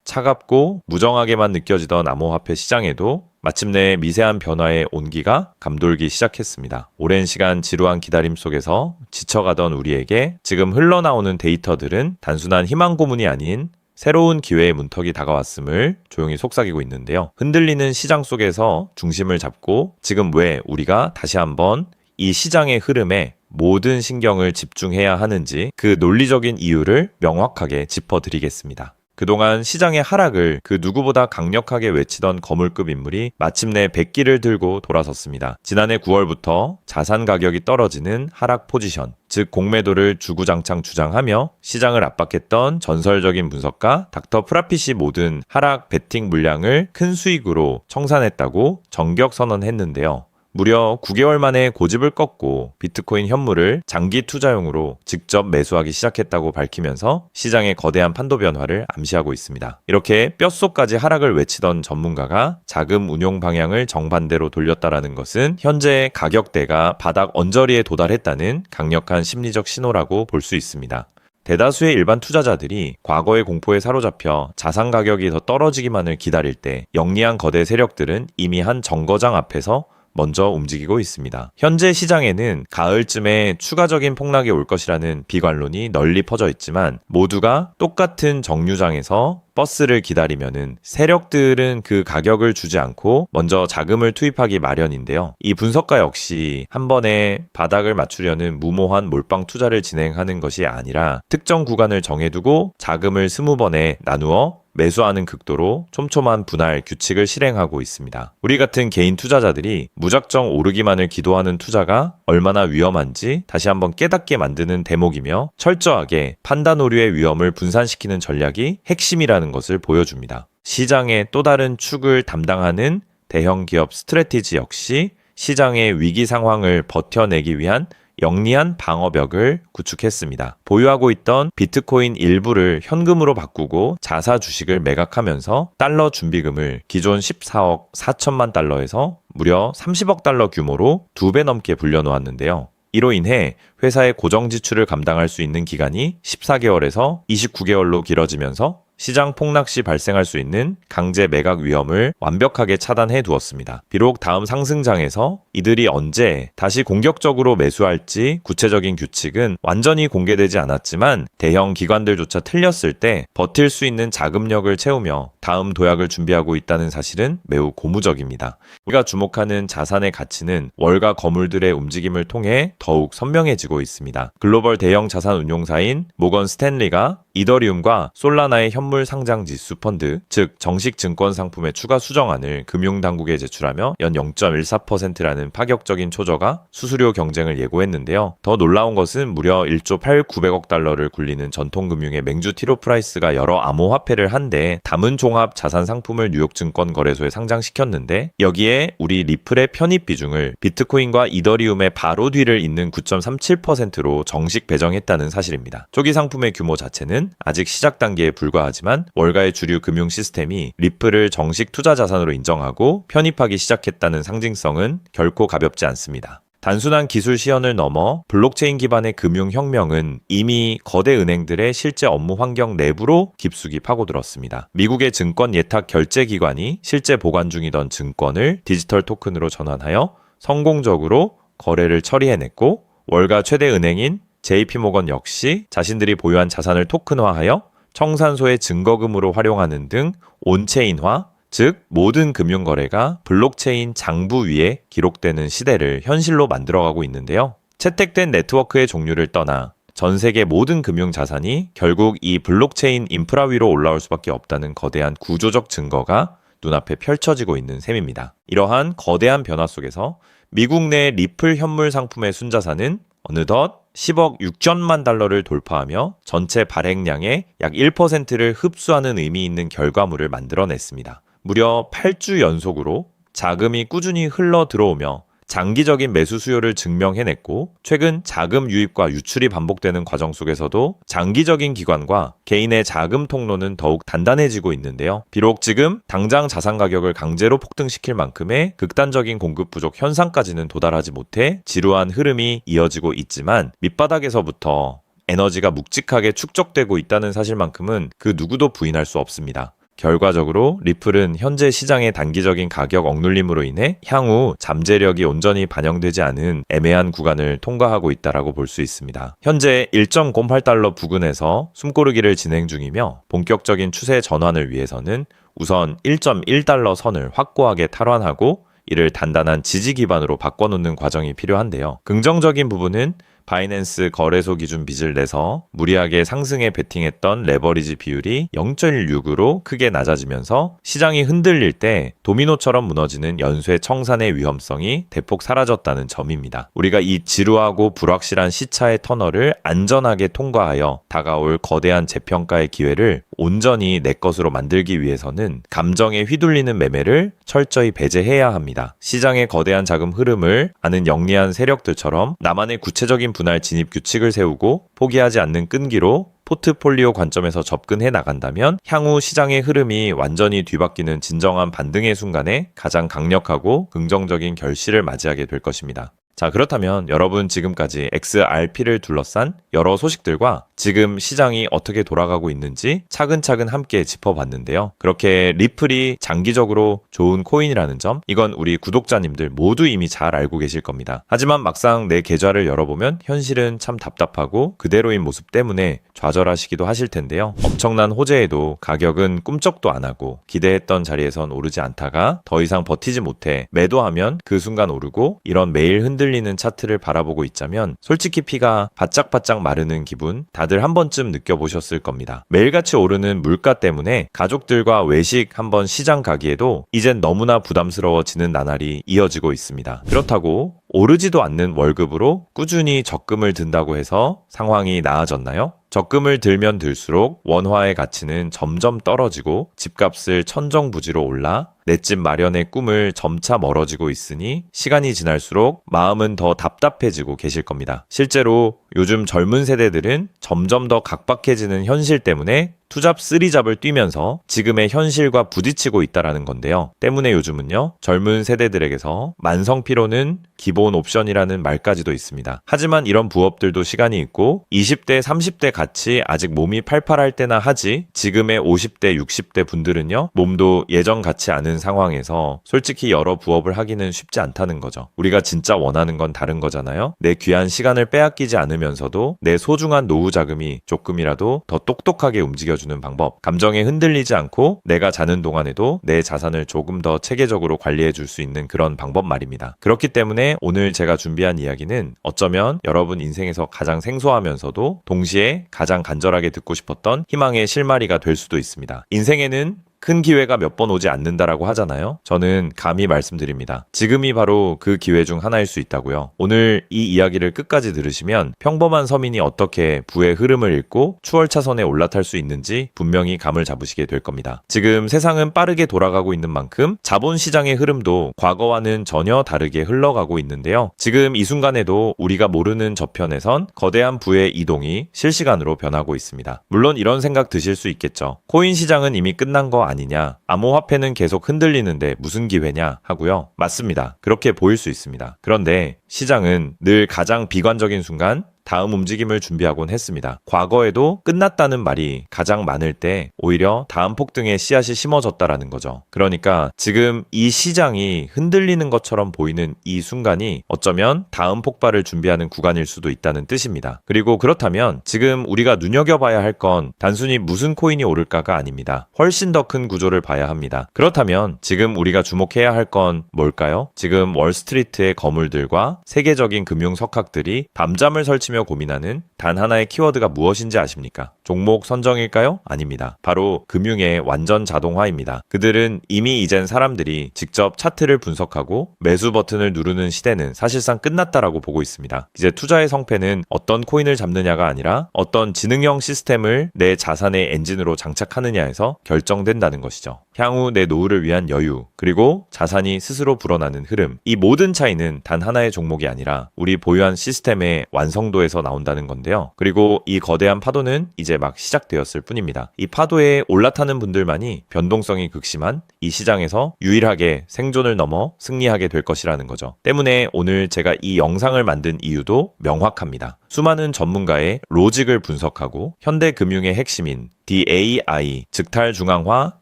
차갑고 무정하게만 느껴지던 암호화폐 시장에도 마침내 미세한 변화의 온기가 감돌기 시작했습니다. 오랜 시간 지루한 기다림 속에서 지쳐가던 우리에게 지금 흘러나오는 데이터들은 단순한 희망 고문이 아닌 새로운 기회의 문턱이 다가왔음을 조용히 속삭이고 있는데요. 흔들리는 시장 속에서 중심을 잡고 지금 왜 우리가 다시 한번 이 시장의 흐름에 모든 신경을 집중해야 하는지 그 논리적인 이유를 명확하게 짚어드리겠습니다. 그동안 시장의 하락을 그 누구보다 강력하게 외치던 거물급 인물이 마침내 백기를 들고 돌아섰습니다. 지난해 9월부터 자산 가격이 떨어지는 하락 포지션, 즉 공매도를 주구장창 주장하며 시장을 압박했던 전설적인 분석가 닥터 프라핏이 모든 하락 베팅 물량을 큰 수익으로 청산했다고 정격 선언했는데요. 무려 9개월 만에 고집을 꺾고 비트코인 현물을 장기 투자용으로 직접 매수하기 시작했다고 밝히면서 시장의 거대한 판도 변화를 암시하고 있습니다. 이렇게 뼛속까지 하락을 외치던 전문가가 자금 운용 방향을 정반대로 돌렸다라는 것은 현재 가격대가 바닥 언저리에 도달했다는 강력한 심리적 신호라고 볼 수 있습니다. 대다수의 일반 투자자들이 과거의 공포에 사로잡혀 자산 가격이 더 떨어지기만을 기다릴 때 영리한 거대 세력들은 이미 한 정거장 앞에서 먼저 움직이고 있습니다. 현재 시장에는 가을쯤에 추가적인 폭락이 올 것이라는 비관론이 널리 퍼져 있지만 모두가 똑같은 정류장에서 버스를 기다리면은 세력들은 그 가격을 주지 않고 먼저 자금을 투입하기 마련인데요. 이 분석가 역시 한 번에 바닥을 맞추려는 무모한 몰빵 투자를 진행하는 것이 아니라 특정 구간을 정해두고 자금을 20번에 나누어 매수하는 극도로 촘촘한 분할 규칙을 실행하고 있습니다. 우리 같은 개인 투자자들이 무작정 오르기만을 기도하는 투자가 얼마나 위험한지 다시 한번 깨닫게 만드는 대목이며 철저하게 판단 오류의 위험을 분산시키는 전략이 핵심이라는 것을 보여줍니다. 시장의 또 다른 축을 담당하는 대형 기업 스트래티지 역시 시장의 위기 상황을 버텨내기 위한 영리한 방어벽을 구축했습니다. 보유하고 있던 비트코인 일부를 현금으로 바꾸고 자사 주식을 매각하면서 달러 준비금을 기존 14억 4천만 달러에서 무려 30억 달러 규모로 2배 넘게 불려놓았는데요. 이로 인해 회사의 고정 지출을 감당할 수 있는 기간이 14개월에서 29개월로 길어지면서 시장 폭락 시 발생할 수 있는 강제 매각 위험을 완벽하게 차단해 두었습니다. 비록 다음 상승장에서 이들이 언제 다시 공격적으로 매수할지 구체적인 규칙은 완전히 공개되지 않았지만 대형 기관들조차 틀렸을 때 버틸 수 있는 자금력을 채우며 다음 도약을 준비하고 있다는 사실은 매우 고무적입니다. 우리가 주목하는 자산의 가치는 월가 거물들의 움직임을 통해 더욱 선명해지고 있습니다. 글로벌 대형 자산 운용사인 모건 스탠리가 이더리움과 솔라나의 현물 상장 지수 펀드, 즉 정식 증권 상품의 추가 수정안을 금융당국에 제출하며 연 0.14%라는 파격적인 초저가 수수료 경쟁을 예고했는데요. 더 놀라운 것은 무려 1조 8,900억 달러를 굴리는 전통금융의 맹주 티로프라이스가 여러 암호화폐를 한데 담은 종합 자산 상품을 뉴욕 증권거래소에 상장시켰는데 여기에 우리 리플의 편입 비중을 비트코인과 이더리움의 바로 뒤를 잇는 9.37%로 정식 배정했다는 사실입니다. 초기 상품의 규모 자체는 아직 시작 단계에 불과하지만 월가의 주류 금융 시스템이 리플을 정식 투자 자산으로 인정하고 편입하기 시작했다는 상징성은 결코 가볍지 않습니다. 단순한 기술 시연을 넘어 블록체인 기반의 금융혁명은 이미 거대 은행들의 실제 업무 환경 내부로 깊숙이 파고들었습니다. 미국의 증권 예탁 결제 기관이 실제 보관 중이던 증권을 디지털 토큰으로 전환하여 성공적으로 거래를 처리해냈고 월가 최대 은행인 JP모건 역시 자신들이 보유한 자산을 토큰화하여 청산소의 증거금으로 활용하는 등 온체인화, 즉 모든 금융거래가 블록체인 장부 위에 기록되는 시대를 현실로 만들어가고 있는데요. 채택된 네트워크의 종류를 떠나 전 세계 모든 금융자산이 결국 이 블록체인 인프라 위로 올라올 수밖에 없다는 거대한 구조적 증거가 눈앞에 펼쳐지고 있는 셈입니다. 이러한 거대한 변화 속에서 미국 내 리플 현물 상품의 순자산은 어느덧 10억 6천만 달러를 돌파하며 전체 발행량의 약 1%를 흡수하는 의미 있는 결과물을 만들어냈습니다. 무려 8주 연속으로 자금이 꾸준히 흘러 들어오며 장기적인 매수 수요를 증명해냈고 최근 자금 유입과 유출이 반복되는 과정 속에서도 장기적인 기관과 개인의 자금 통로는 더욱 단단해지고 있는데요. 비록 지금 당장 자산 가격을 강제로 폭등시킬 만큼의 극단적인 공급 부족 현상까지는 도달하지 못해 지루한 흐름이 이어지고 있지만 밑바닥에서부터 에너지가 묵직하게 축적되고 있다는 사실만큼은 그 누구도 부인할 수 없습니다. 결과적으로 리플은 현재 시장의 단기적인 가격 억눌림으로 인해 향후 잠재력이 온전히 반영되지 않은 애매한 구간을 통과하고 있다라고 볼 수 있습니다. 현재 1.08달러 부근에서 숨고르기를 진행 중이며 본격적인 추세 전환을 위해서는 우선 1.1달러 선을 확고하게 탈환하고 이를 단단한 지지 기반으로 바꿔놓는 과정이 필요한데요. 긍정적인 부분은 바이낸스 거래소 기준 빚을 내서 무리하게 상승에 베팅했던 레버리지 비율이 0.6으로 크게 낮아지면서 시장이 흔들릴 때 도미노처럼 무너지는 연쇄 청산의 위험성이 대폭 사라졌다는 점입니다. 우리가 이 지루하고 불확실한 시차의 터널을 안전하게 통과하여 다가올 거대한 재평가의 기회를 온전히 내 것으로 만들기 위해서는 감정에 휘둘리는 매매를 철저히 배제해야 합니다. 시장의 거대한 자금 흐름을 아는 영리한 세력들처럼 나만의 구체적인 분할 진입 규칙을 세우고 포기하지 않는 끈기로 포트폴리오 관점에서 접근해 나간다면 향후 시장의 흐름이 완전히 뒤바뀌는 진정한 반등의 순간에 가장 강력하고 긍정적인 결실을 맞이하게 될 것입니다. 자, 그렇다면 여러분 지금까지 XRP를 둘러싼 여러 소식들과 지금 시장이 어떻게 돌아가고 있는지 차근차근 함께 짚어봤는데요. 그렇게 리플이 장기적으로 좋은 코인이라는 점, 이건 우리 구독자님들 모두 이미 잘 알고 계실 겁니다. 하지만 막상 내 계좌를 열어보면 현실은 참 답답하고 그대로인 모습 때문에 좌절하시기도 하실 텐데요. 엄청난 호재에도 가격은 꿈쩍도 안 하고 기대했던 자리에선 오르지 않다가 더 이상 버티지 못해 매도하면 그 순간 오르고, 이런 매일 흔들리는 차트를 바라보고 있자면 솔직히 피가 바짝바짝 마르는 기분 다들 한 번쯤 느껴보셨을 겁니다. 매일같이 오르는 물가 때문에 가족들과 외식 한번 시장 가기에도 이젠 너무나 부담스러워지는 나날이 이어지고 있습니다. 그렇다고 오르지도 않는 월급으로 꾸준히 적금을 든다고 해서 상황이 나아졌나요? 적금을 들면 들수록 원화의 가치는 점점 떨어지고 집값을 천정부지로 올라 내 집 마련의 꿈을 점차 멀어지고 있으니 시간이 지날수록 마음은 더 답답해지고 계실 겁니다. 실제로 요즘 젊은 세대들은 점점 더 각박해지는 현실 때문에 투잡 쓰리잡을 뛰면서 지금의 현실과 부딪히고 있다라는 건데요. 때문에 요즘은요, 젊은 세대들에게서 만성 피로는 기본 옵션이라는 말까지도 있습니다. 하지만 이런 부업들도 시간이 있고 20대, 30대 같이 아직 몸이 팔팔할 때나 하지, 지금의 50대, 60대 분들은요, 몸도 예전 같지 않은 상황에서 솔직히 여러 부업을 하기는 쉽지 않다는 거죠. 우리가 진짜 원하는 건 다른 거잖아요. 내 귀한 시간을 빼앗기지 않으면서도 내 소중한 노후 자금이 조금이라도 더 똑똑하게 움직여주는 방법, 감정에 흔들리지 않고 내가 자는 동안에도 내 자산을 조금 더 체계적으로 관리해 줄 수 있는 그런 방법 말입니다. 그렇기 때문에 오늘 제가 준비한 이야기는 어쩌면 여러분 인생에서 가장 생소하면서도 동시에 가장 간절하게 듣고 싶었던 희망의 실마리가 될 수도 있습니다. 인생에는 큰 기회가 몇 번 오지 않는다라고 하잖아요. 저는 감히 말씀드립니다. 지금이 바로 그 기회 중 하나일 수 있다고요. 오늘 이 이야기를 끝까지 들으시면 평범한 서민이 어떻게 부의 흐름을 읽고 추월차선에 올라탈 수 있는지 분명히 감을 잡으시게 될 겁니다. 지금 세상은 빠르게 돌아가고 있는 만큼 자본시장의 흐름도 과거와는 전혀 다르게 흘러가고 있는데요. 지금 이 순간에도 우리가 모르는 저편에선 거대한 부의 이동이 실시간으로 변하고 있습니다. 물론 이런 생각 드실 수 있겠죠. 코인 시장은 이미 끝난 거 아니냐, 암호화폐는 계속 흔들리는데 무슨 기회냐 하고요. 맞습니다. 그렇게 보일 수 있습니다. 그런데 시장은 늘 가장 비관적인 순간 다음 움직임을 준비하곤 했습니다. 과거에도 끝났다는 말이 가장 많을 때 오히려 다음 폭등의 씨앗이 심어졌다라는 거죠. 그러니까 지금 이 시장이 흔들리는 것처럼 보이는 이 순간이 어쩌면 다음 폭발을 준비하는 구간일 수도 있다는 뜻입니다. 그리고 그렇다면 지금 우리가 눈여겨봐야 할 건 단순히 무슨 코인이 오를까가 아닙니다. 훨씬 더 큰 구조를 봐야 합니다. 그렇다면 지금 우리가 주목해야 할 건 뭘까요? 지금 월스트리트의 거물들과 세계적인 금융 석학들이 밤잠을 설치며 고민하는 단 하나의 키워드가 무엇인지 아십니까? 종목 선정일까요? 아닙니다. 바로 금융의 완전 자동화입니다. 그들은 이미 이젠 사람들이 직접 차트를 분석하고 매수 버튼을 누르는 시대는 사실상 끝났다라고 보고 있습니다. 이제 투자의 성패는 어떤 코인을 잡느냐가 아니라 어떤 지능형 시스템을 내 자산의 엔진으로 장착하느냐에서 결정된다는 것이죠. 향후 내 노후를 위한 여유, 그리고 자산이 스스로 불어나는 흐름, 이 모든 차이는 단 하나의 종목이 아니라 우리 보유한 시스템의 완성도에서 나온다는 건데요. 그리고 이 거대한 파도는 이제 막 시작되었을 뿐입니다. 이 파도에 올라타는 분들만이 변동성이 극심한 이 시장에서 유일하게 생존을 넘어 승리하게 될 것이라는 거죠. 때문에 오늘 제가 이 영상을 만든 이유도 명확합니다. 수많은 전문가의 로직을 분석하고 현대 금융의 핵심인 DAI, 즉 탈중앙화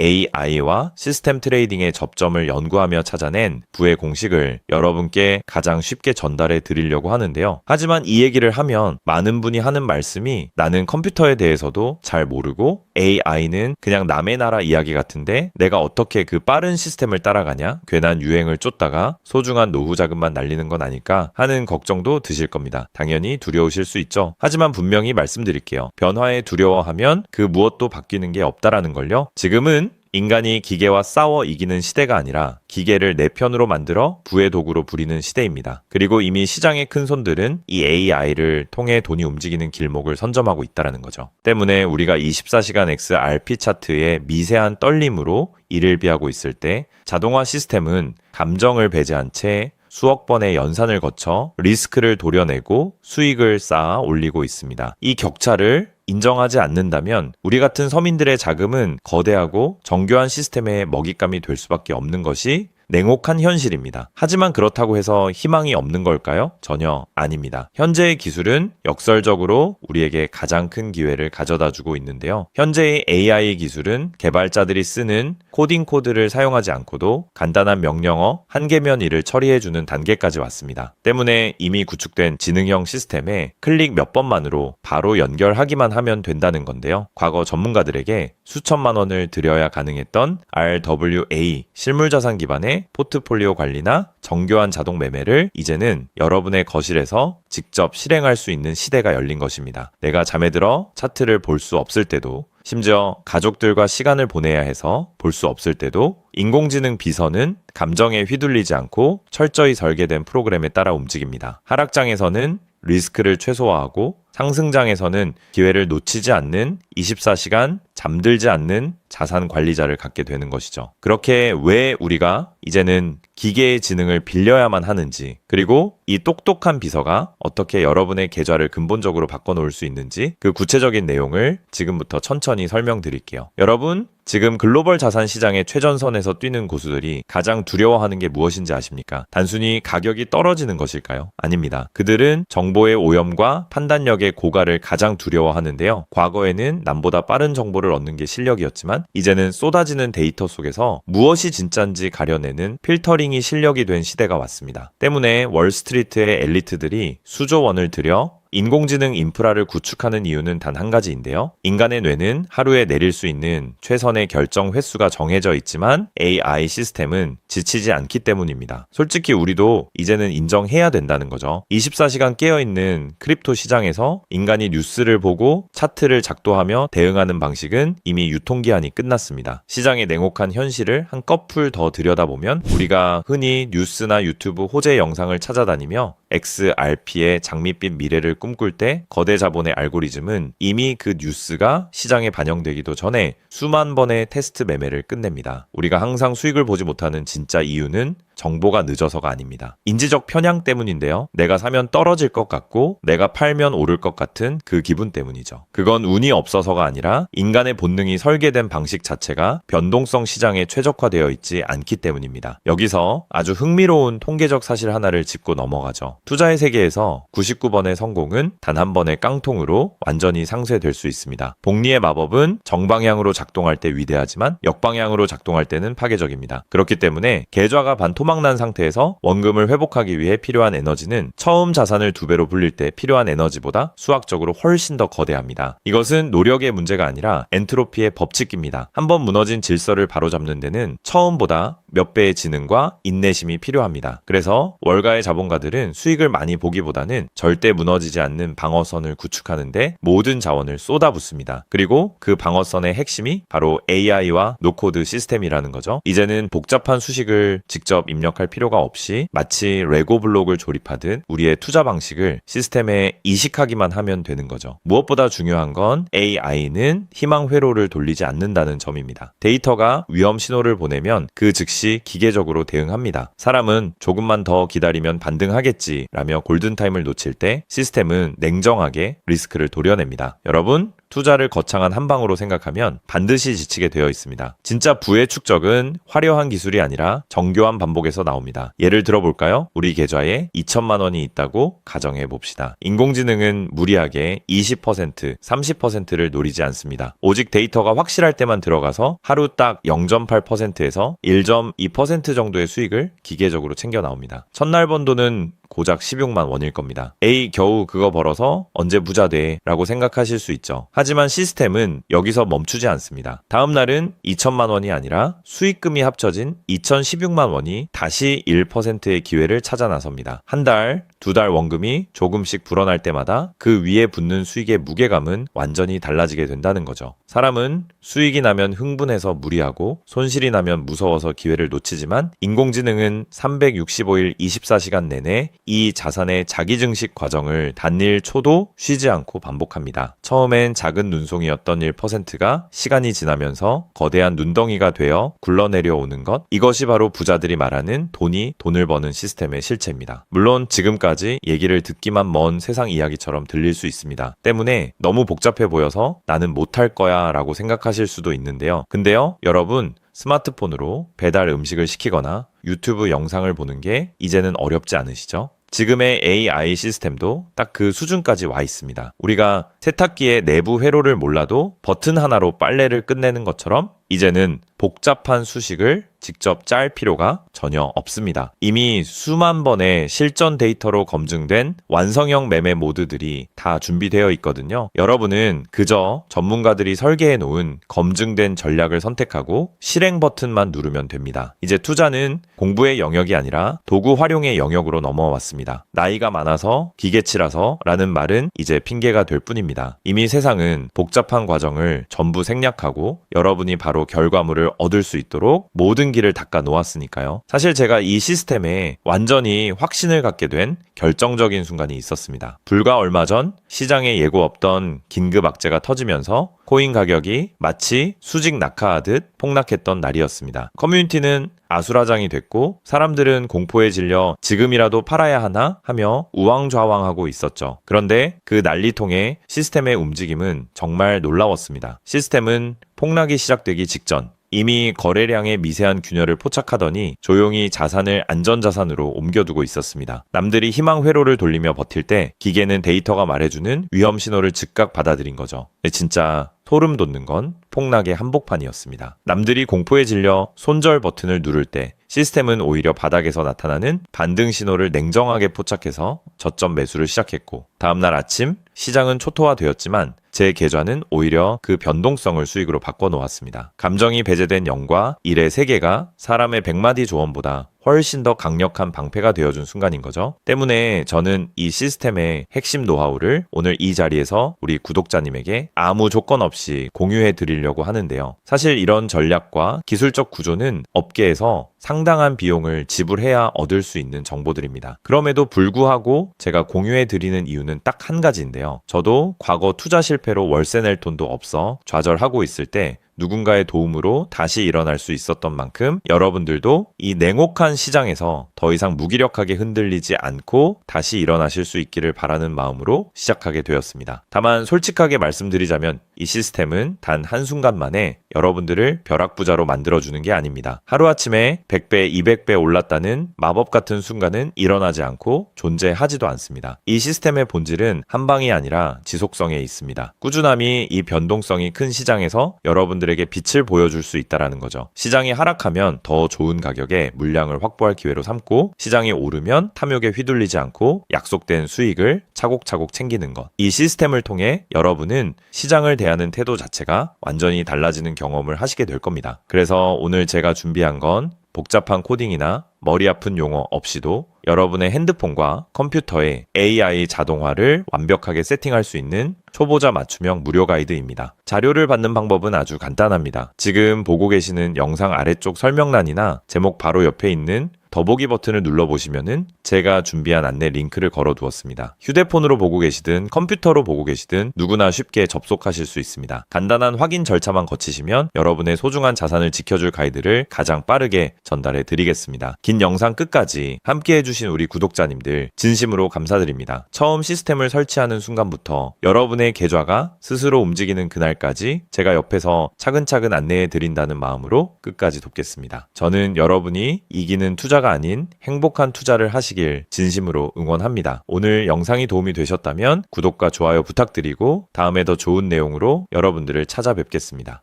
AI와 시스템 트레이딩의 접점을 연구하며 찾아낸 부의 공식을 여러분께 가장 쉽게 전달해 드리려고 하는데요. 하지만 이 얘기를 하면 많은 분이 하는 말씀이 나는 컴퓨터에 대해서도 잘 모르고 AI는 그냥 남의 나라 이야기 같은데 내가 어떻게 그 빠른 시스템을 따라가냐? 괜한 유행을 쫓다가 소중한 노후 자금만 날리는 건 아닐까 하는 걱정도 드실 겁니다. 당연히 두려우실 수 있죠. 하지만 분명히 말씀드릴게요. 변화에 두려워하면 그 무엇도 바뀌는 게 없다라는 걸요. 지금은 인간이 기계와 싸워 이기는 시대가 아니라 기계를 내 편으로 만들어 부의 도구로 부리는 시대입니다. 그리고 이미 시장의 큰 손들은 이 AI를 통해 돈이 움직이는 길목을 선점하고 있다는 거죠. 때문에 우리가 24시간 XRP 차트의 미세한 떨림으로 이를 비하고 있을 때 자동화 시스템은 감정을 배제한 채 수억 번의 연산을 거쳐 리스크를 도려내고 수익을 쌓아 올리고 있습니다. 이 격차를 인정하지 않는다면 우리 같은 서민들의 자금은 거대하고 정교한 시스템의 먹잇감이 될 수밖에 없는 것이 냉혹한 현실입니다. 하지만 그렇다고 해서 희망이 없는 걸까요? 전혀 아닙니다. 현재의 기술은 역설적으로 우리에게 가장 큰 기회를 가져다 주고 있는데요. 현재의 AI 기술은 개발자들이 쓰는 코딩 코드를 사용하지 않고도 간단한 명령어 한 개면 일을 처리해주는 단계까지 왔습니다. 때문에 이미 구축된 지능형 시스템에 클릭 몇 번만으로 바로 연결하기만 하면 된다는 건데요. 과거 전문가들에게 수천만 원을 들여야 가능했던 RWA 실물자산 기반의 포트폴리오 관리나 정교한 자동 매매를 이제는 여러분의 거실에서 직접 실행할 수 있는 시대가 열린 것입니다. 내가 잠에 들어 차트를 볼 수 없을 때도 심지어 가족들과 시간을 보내야 해서 볼 수 없을 때도 인공지능 비서는 감정에 휘둘리지 않고 철저히 설계된 프로그램에 따라 움직입니다. 하락장에서는 리스크를 최소화하고 상승장에서는 기회를 놓치지 않는 24시간 잠들지 않는 자산 관리자를 갖게 되는 것이죠. 그렇게 왜 우리가 이제는 기계의 지능을 빌려야만 하는지, 그리고 이 똑똑한 비서가 어떻게 여러분의 계좌를 근본적으로 바꿔놓을 수 있는지 그 구체적인 내용을 지금부터 천천히 설명드릴게요. 여러분, 지금 글로벌 자산 시장의 최전선에서 뛰는 고수들이 가장 두려워하는 게 무엇인지 아십니까? 단순히 가격이 떨어지는 것일까요? 아닙니다. 그들은 정보의 오염과 판단력의 고갈을 가장 두려워하는데요. 과거에는 남보다 빠른 정보를 얻는 게 실력이었지만 이제는 쏟아지는 데이터 속에서 무엇이 진짜인지 가려내는 필터링이 실력이 된 시대가 왔습니다. 때문에 월스트리트의 엘리트들이 수조 원을 들여 인공지능 인프라를 구축하는 이유는 단 한 가지인데요. 인간의 뇌는 하루에 내릴 수 있는 최선의 결정 횟수가 정해져 있지만 AI 시스템은 지치지 않기 때문입니다. 솔직히 우리도 이제는 인정해야 된다는 거죠. 24시간 깨어있는 크립토 시장에서 인간이 뉴스를 보고 차트를 작도하며 대응하는 방식은 이미 유통기한이 끝났습니다. 시장의 냉혹한 현실을 한꺼풀 더 들여다보면 우리가 흔히 뉴스나 유튜브 호재 영상을 찾아다니며 XRP의 장밋빛 미래를 꿈꿀 때 거대 자본의 알고리즘은 이미 그 뉴스가 시장에 반영되기도 전에 수만 번의 테스트 매매를 끝냅니다. 우리가 항상 수익을 보지 못하는 진짜 이유는 정보가 늦어서가 아닙니다. 인지적 편향 때문인데요. 내가 사면 떨어질 것 같고 내가 팔면 오를 것 같은 그 기분 때문이죠. 그건 운이 없어서가 아니라 인간의 본능이 설계된 방식 자체가 변동성 시장에 최적화되어 있지 않기 때문입니다. 여기서 아주 흥미로운 통계적 사실 하나를 짚고 넘어가죠. 투자의 세계에서 99번의 성공은 단 한 번의 깡통으로 완전히 상쇄될 수 있습니다. 복리의 마법은 정방향으로 작동할 때 위대하지만 역방향으로 작동할 때는 파괴적입니다. 그렇기 때문에 계좌가 반토막난 상태에서 원금을 회복하기 위해 필요한 에너지는 처음 자산을 2배로 불릴 때 필요한 에너지보다 수학적으로 훨씬 더 거대합니다. 이것은 노력의 문제가 아니라 엔트로피의 법칙입니다. 한번 무너진 질서를 바로잡는 데는 처음보다 몇 배의 지능과 인내심이 필요합니다. 그래서 월가의 자본가들은 수익을 많이 보기보다는 절대 무너지지 않는 방어선을 구축하는데 모든 자원을 쏟아붓습니다. 그리고 그 방어선의 핵심이 바로 AI와 노코드 시스템이라는 거죠. 이제는 복잡한 수식을 직접 입력할 필요가 없이 마치 레고 블록을 조립하듯 우리의 투자 방식을 시스템에 이식하기만 하면 되는 거죠. 무엇보다 중요한 건 AI는 희망 회로를 돌리지 않는다는 점입니다. 데이터가 위험 신호를 보내면 그 즉시 기계적으로 대응합니다. 사람은 조금만 더 기다리면 반등하겠지 라며 골든타임을 놓칠 때 시스템은 냉정하게 리스크를 도려냅니다. 여러분, 투자를 거창한 한방으로 생각하면 반드시 지치게 되어 있습니다. 진짜 부의 축적은 화려한 기술이 아니라 정교한 반복에서 나옵니다. 예를 들어볼까요? 우리 계좌에 2천만 원이 있다고 가정해 봅시다. 인공지능은 무리하게 20%, 30%를 노리지 않습니다. 오직 데이터가 확실할 때만 들어가서 하루 딱 0.8%에서 1.2% 정도의 수익을 기계적으로 챙겨 나옵니다. 첫날 번 돈은 고작 16만 원일 겁니다. 에이, 겨우 그거 벌어서 언제 부자 돼? 라고 생각하실 수 있죠. 하지만 시스템은 여기서 멈추지 않습니다. 다음 날은 2천만 원이 아니라 수익금이 합쳐진 2,016만 원이 다시 1%의 기회를 찾아 나섭니다. 한 달, 두 달 원금이 조금씩 불어날 때마다 그 위에 붙는 수익의 무게감은 완전히 달라지게 된다는 거죠. 사람은 수익이 나면 흥분해서 무리하고 손실이 나면 무서워서 기회를 놓치지만 인공지능은 365일 24시간 내내 이 자산의 자기증식 과정을 단일 초도 쉬지 않고 반복합니다. 처음엔 작은 눈송이였던 1%가 시간이 지나면서 거대한 눈덩이가 되어 굴러내려오는 것, 이것이 바로 부자들이 말하는 돈이 돈을 버는 시스템의 실체입니다. 물론 지금까지 얘기를 듣기만 먼 세상 이야기처럼 들릴 수 있습니다. 때문에 너무 복잡해 보여서 나는 못할 거야 라고 생각하실 수도 있는데요. 근데요, 여러분, 스마트폰으로 배달 음식을 시키거나 유튜브 영상을 보는 게 이제는 어렵지 않으시죠? 지금의 AI 시스템도 딱 그 수준까지 와 있습니다. 우리가 세탁기의 내부 회로를 몰라도 버튼 하나로 빨래를 끝내는 것처럼 이제는 복잡한 수식을 직접 짤 필요가 전혀 없습니다. 이미 수만 번의 실전 데이터로 검증된 완성형 매매 모드들이 다 준비되어 있거든요. 여러분은 그저 전문가들이 설계해 놓은 검증된 전략을 선택하고 실행 버튼만 누르면 됩니다. 이제 투자는 공부의 영역이 아니라 도구 활용의 영역으로 넘어왔습니다. 나이가 많아서 기계치라서 라는 말은 이제 핑계가 될 뿐입니다. 이미 세상은 복잡한 과정을 전부 생략하고 여러분이 바로 결과물을 얻을 수 있도록 모든 길을 닦아 놓았으니까요. 사실 제가 이 시스템에 완전히 확신을 갖게 된 결정적인 순간이 있었습니다. 불과 얼마 전 시장에 예고 없던 긴급 악재가 터지면서 코인 가격이 마치 수직 낙하하듯 폭락했던 날이었습니다. 커뮤니티는 아수라장이 됐고 사람들은 공포에 질려 지금이라도 팔아야 하나 하며 우왕좌왕하고 있었죠. 그런데 그 난리통의 시스템의 움직임은 정말 놀라웠습니다. 시스템은 폭락이 시작되기 직전 이미 거래량의 미세한 균열을 포착하더니 조용히 자산을 안전자산으로 옮겨두고 있었습니다. 남들이 희망 회로를 돌리며 버틸 때 기계는 데이터가 말해주는 위험 신호를 즉각 받아들인 거죠. 진짜 소름 돋는 건 폭락의 한복판이었습니다. 남들이 공포에 질려 손절 버튼을 누를 때 시스템은 오히려 바닥에서 나타나는 반등 신호를 냉정하게 포착해서 저점 매수를 시작했고 다음날 아침 시장은 초토화되었지만 제 계좌는 오히려 그 변동성을 수익으로 바꿔놓았습니다. 감정이 배제된 0과 1의 세계가 사람의 100마디 조언보다 훨씬 더 강력한 방패가 되어준 순간인 거죠. 때문에 저는 이 시스템의 핵심 노하우를 오늘 이 자리에서 우리 구독자님에게 아무 조건 없이 공유해 드리려고 하는데요. 사실 이런 전략과 기술적 구조는 업계에서 상당한 비용을 지불해야 얻을 수 있는 정보들입니다. 그럼에도 불구하고 제가 공유해 드리는 이유는 딱 한 가지인데요. 저도 과거 투자 실패로 월세 낼 돈도 없어 좌절하고 있을 때 누군가의 도움으로 다시 일어날 수 있었던 만큼 여러분들도 이 냉혹한 시장에서 더 이상 무기력하게 흔들리지 않고 다시 일어나실 수 있기를 바라는 마음으로 시작하게 되었습니다. 다만 솔직하게 말씀드리자면 이 시스템은 단 한순간 만에 여러분들을 벼락부자로 만들어주는 게 아닙니다. 하루아침에 100배, 200배 올랐다는 마법 같은 순간은 일어나지 않고 존재하지도 않습니다. 이 시스템의 본질은 한 방이 아니라 지속성에 있습니다. 꾸준함이 이 변동성이 큰 시장에서 여러분들에게 빛을 보여줄 수 있다는 거죠. 시장이 하락하면 더 좋은 가격에 물량을 확보할 기회로 삼고 시장이 오르면 탐욕에 휘둘리지 않고 약속된 수익을 차곡차곡 챙기는 것. 이 시스템을 통해 여러분은 시장을 대하는 태도 자체가 완전히 달라지는 경험을 하시게 될 겁니다. 그래서 오늘 제가 준비한 건 복잡한 코딩이나 머리 아픈 용어 없이도 여러분의 핸드폰과 컴퓨터에 AI 자동화를 완벽하게 세팅할 수 있는 초보자 맞춤형 무료 가이드입니다. 자료를 받는 방법은 아주 간단합니다. 지금 보고 계시는 영상 아래쪽 설명란이나 제목 바로 옆에 있는 더보기 버튼을 눌러보시면은 제가 준비한 안내 링크를 걸어두었습니다. 휴대폰으로 보고 계시든 컴퓨터로 보고 계시든 누구나 쉽게 접속하실 수 있습니다. 간단한 확인 절차만 거치시면 여러분의 소중한 자산을 지켜줄 가이드를 가장 빠르게 전달해 드리겠습니다. 긴 영상 끝까지 함께 해주신 우리 구독자님들 진심으로 감사드립니다. 처음 시스템을 설치하는 순간부터 여러분의 계좌가 스스로 움직이는 그날까지 제가 옆에서 차근차근 안내해 드린다는 마음으로 끝까지 돕겠습니다. 저는 여러분이 이기는 투자가 아닌 행복한 투자를 하시길 진심으로 응원합니다. 오늘 영상이 도움이 되셨다면 구독과 좋아요 부탁드리고 다음에 더 좋은 내용으로 여러분들을 찾아뵙겠습니다.